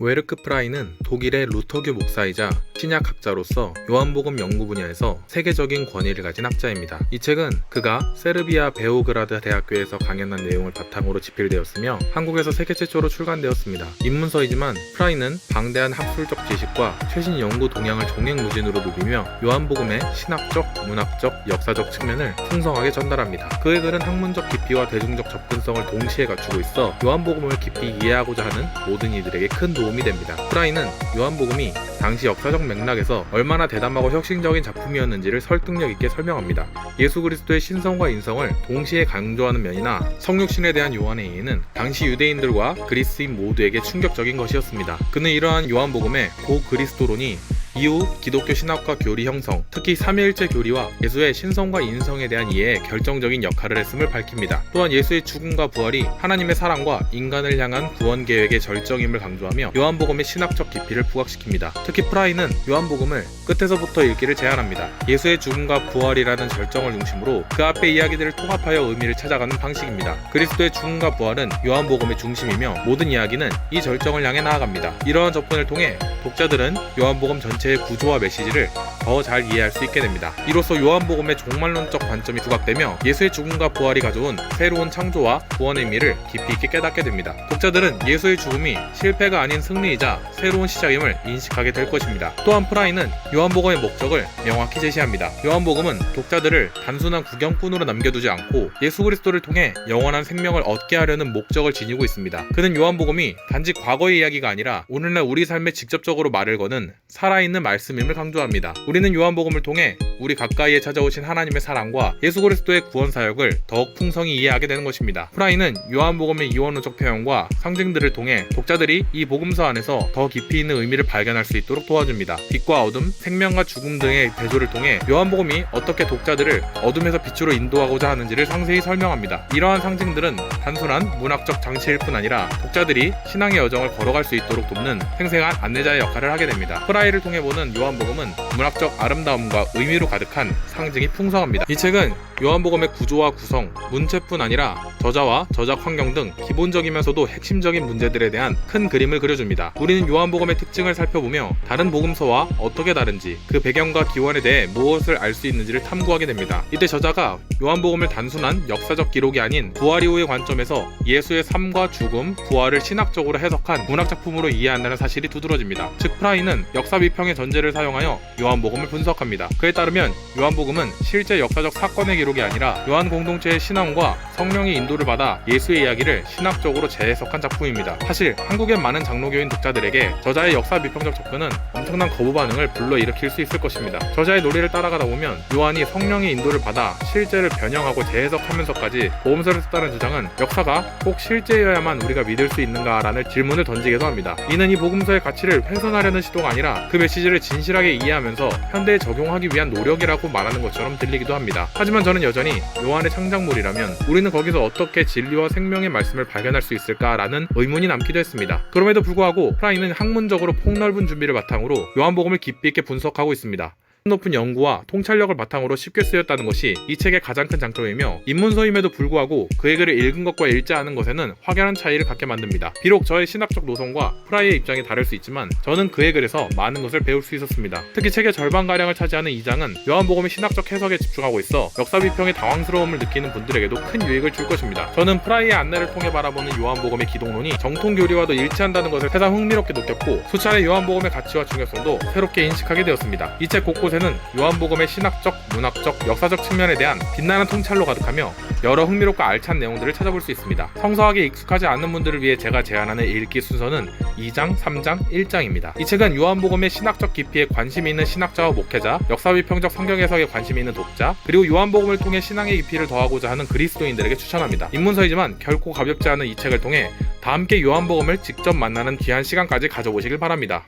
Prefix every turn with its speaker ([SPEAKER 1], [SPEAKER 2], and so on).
[SPEAKER 1] 웨르크 프라이는 독일의 루터교 목사이자 신약학자로서 요한복음 연구 분야에서 세계적인 권위를 가진 학자입니다. 이 책은 그가 세르비아 베오그라드 대학교에서 강연한 내용을 바탕으로 집필되었으며 한국에서 세계 최초로 출간되었습니다. 입문서이지만 프라이는 방대한 학술적 지식과 최신 연구 동향을 종횡무진으로 누비며 요한복음의 신학적, 문학적, 역사적 측면을 풍성하게 전달합니다. 그의 글은 학문적 깊이와 대중적 접근성을 동시에 갖추고 있어 요한복음을 깊이 이해하고자 하는 모든 이들에게 큰 도움이 됩니다. 프라이는 요한복음이 당시 역사적 맥락에서 얼마나 대담하고 혁신적인 작품이었는지를 설득력 있게 설명합니다. 예수 그리스도의 신성과 인성을 동시에 강조하는 면이나 성육신에 대한 요한의 이해는 당시 유대인들과 그리스인 모두에게 충격적인 것이었습니다. 그는 이러한 요한복음의 고그리스도론이 이후 기독교 신학과 교리 형성, 특히 삼위일체 교리와 예수의 신성과 인성에 대한 이해에 결정적인 역할을 했음을 밝힙니다. 또한 예수의 죽음과 부활이 하나님의 사랑과 인간을 향한 구원 계획의 절정임을 강조하며 요한복음의 신학적 깊이를 부각시킵니다. 특히 프라이는 요한복음을 끝에서부터 읽기를 제안합니다. 예수의 죽음과 부활이라는 절정을 중심으로 그 앞의 이야기들을 통합하여 의미를 찾아가는 방식입니다. 그리스도의 죽음과 부활은 요한복음의 중심이며 모든 이야기는 이 절정을 향해 나아갑니다. 이러한 접근을 통해 독자들은 요한복음 전체의 구조와 메시지를 더 잘 이해할 수 있게 됩니다. 이로써 요한복음의 종말론적 관점이 부각되며 예수의 죽음과 부활이 가져온 새로운 창조와 구원의 의미를 깊이 있게 깨닫게 됩니다. 독자들은 예수의 죽음이 실패가 아닌 승리이자 새로운 시작임을 인식하게 될 것입니다. 또한 프라이는 요한복음의 목적을 명확히 제시합니다. 요한복음은 독자들을 단순한 구경꾼으로 남겨두지 않고 예수 그리스도를 통해 영원한 생명을 얻게 하려는 목적을 지니고 있습니다. 그는 요한복음이 단지 과거의 이야기가 아니라 오늘날 우리 삶에 직접적으로 말을 거는 살아있는 말씀임을 강조합니다. 우리는 요한복음을 통해 우리 가까이에 찾아오신 하나님의 사랑과 예수 그리스도의 구원 사역을 더욱 풍성히 이해하게 되는 것입니다. 프라이는 요한복음의 이원론적 표현과 상징들을 통해 독자들이 이 복음서 안에서 더 깊이 있는 의미를 발견할 수 있도록 도와줍니다. 빛과 어둠, 생명과 죽음 등의 대조를 통해 요한복음이 어떻게 독자들을 어둠에서 빛으로 인도하고자 하는지를 상세히 설명합니다. 이러한 상징들은 단순한 문학적 장치일 뿐 아니라 독자들이 신앙의 여정을 걸어갈 수 있도록 돕는 생생한 안내자의 역할을 하게 됩니다. 프라이를 통해 보는 요한복음은 문학적 아름다움과 의미로 가득한 상징이 풍성합니다. 이 책은 요한복음의 구조와 구성, 문체뿐 아니라 저자와 저작 환경 등 기본적이면서도 핵심적인 문제들에 대한 큰 그림을 그려줍니다. 우리는 요한복음의 특징을 살펴보며 다른 복음서와 어떻게 다른지, 그 배경과 기원에 대해 무엇을 알 수 있는지를 탐구하게 됩니다. 이때 저자가 요한복음을 단순한 역사적 기록이 아닌 부활 이후의 관점에서 예수의 삶과 죽음, 부활을 신학적으로 해석한 문학작품으로 이해한다는 사실이 두드러집니다. 즉 프라이는 역사 비평의 전제를 사용하여 요한복음을 분석합니다. 그에 따르면 요한복음은 실제 역사적 사건의 기록이 아니라 요한 공동체의 신앙과 성령의 인도를 받아 예수의 이야기를 신학적으로 재해석한 작품입니다. 사실 한국의 많은 장로교인 독자들에게 저자의 역사 비평적 접근은 엄청난 거부 반응을 불러일으킬 수 있을 것입니다. 저자의 논리를 따라가다 보면 요한이 성령의 인도를 받아 실제를 변형하고 재해석하면서까지 복음서를 썼다는 주장은 역사가 꼭 실제여야만 우리가 믿을 수 있는가라는 질문을 던지기도 합니다. 이는 이 복음서의 가치를 훼손하려는 시도가 아니라 그 메시지를 진실하게 이해하면서 현대에 적용하기 위한 노력이라고 말하는 것처럼 들리기도 합니다. 하지만 저는 여전히 요한의 창작물이라면 우리는 거기서 어떻게 진리와 생명의 말씀을 발견할 수 있을까라는 의문이 남기도 했습니다. 그럼에도 불구하고 프라이는 학문적으로 폭넓은 준비를 바탕으로 요한복음을 깊이 있게 분석하고 있습니다. 높은 연구와 통찰력을 바탕으로 쉽게 쓰였다는 것이 이 책의 가장 큰 장점이며 입문서임에도 불구하고 그의 글을 읽은 것과 읽지 않은 것에는 확연한 차이를 갖게 만듭니다. 비록 저의 신학적 노선과 프라이의 입장이 다를 수 있지만 저는 그의 글에서 많은 것을 배울 수 있었습니다. 특히 책의 절반가량을 차지하는 2장은 요한복음의 신학적 해석에 집중하고 있어 역사 비평의 당황스러움을 느끼는 분들에게도 큰 유익을 줄 것입니다. 저는 프라이의 안내를 통해 바라보는 요한복음의 기독론이 정통 교리와도 일치한다는 것을 새삼 흥미롭게 느꼈고 수차례 요한복음의 가치와 중요성도 새롭게 인식하게 되었습니다. 이 책 곳곳에는 요한복음의 신학적, 문학적, 역사적 측면에 대한 빛나는 통찰로 가득하며 여러 흥미롭고 알찬 내용들을 찾아볼 수 있습니다. 성서학에 익숙하지 않은 분들을 위해 제가 제안하는 읽기 순서는 2장, 3장, 1장입니다. 이 책은 요한복음의 신학적 깊이에 관심이 있는 신학자와 목회자, 역사비평적 성경 해석에 관심이 있는 독자, 그리고 요한복음을 통해 신앙의 깊이를 더하고자 하는 그리스도인들에게 추천합니다. 입문서이지만 결코 가볍지 않은 이 책을 통해 다 함께 요한복음을 직접 만나는 귀한 시간까지 가져보시길 바랍니다.